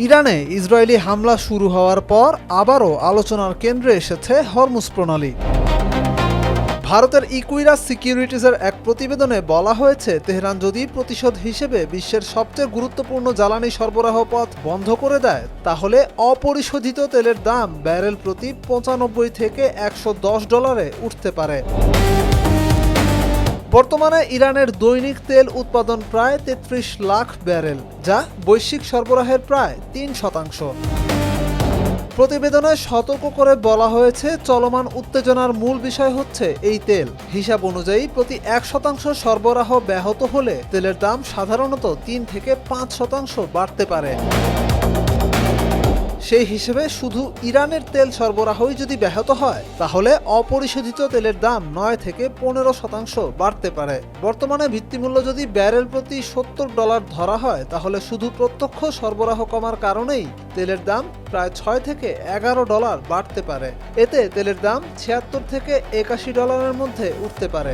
ইরানে ইসরায়েলি হামলা শুরু হওয়ার পর আবারও আলোচনার কেন্দ্রে এসেছে হরমুজ প্রণালী। ভারতের ইকুইরাস সিকিউরিটিজের এক প্রতিবেদনে বলা হয়েছে, তেহরান যদি প্রতিশোধ হিসেবে বিশ্বের সবচেয়ে গুরুত্বপূর্ণ জ্বালানি সরবরাহ পথ বন্ধ করে দেয়, তাহলে অপরিশোধিত তেলের দাম ব্যারেল প্রতি 95 থেকে $110 উঠতে পারে। বর্তমানে ইরানের দৈনিক তেল উৎপাদন প্রায় 33 লাখ ব্যারেল, যা বৈশ্বিক সরবরাহের প্রায় 3%। প্রতিবেদনে সতর্ক করে বলা হয়েছে, চলমান উত্তেজনার মূল বিষয় হচ্ছে এই তেল। হিসাব অনুযায়ী প্রতি 1% সরবরাহ ব্যাহত হলে তেলের দাম সাধারণত 3 থেকে 5% বাড়তে পারে। সেই হিসেবে শুধু ইরানের তেল সরবরাহই যদি ব্যাহত হয়, তাহলে অপরিশোধিত তেলের দাম 9 থেকে 15% বাড়তে পারে। বর্তমানে ভিত্তিমূল্য যদি ব্যারেল প্রতি $70 ধরা হয়, তাহলে শুধু প্রত্যক্ষ সরবরাহ কমার কারণেই তেলের দাম প্রায় $6 থেকে $11 বাড়তে পারে। এতে তেলের দাম $76 থেকে $81 মধ্যে উঠতে পারে।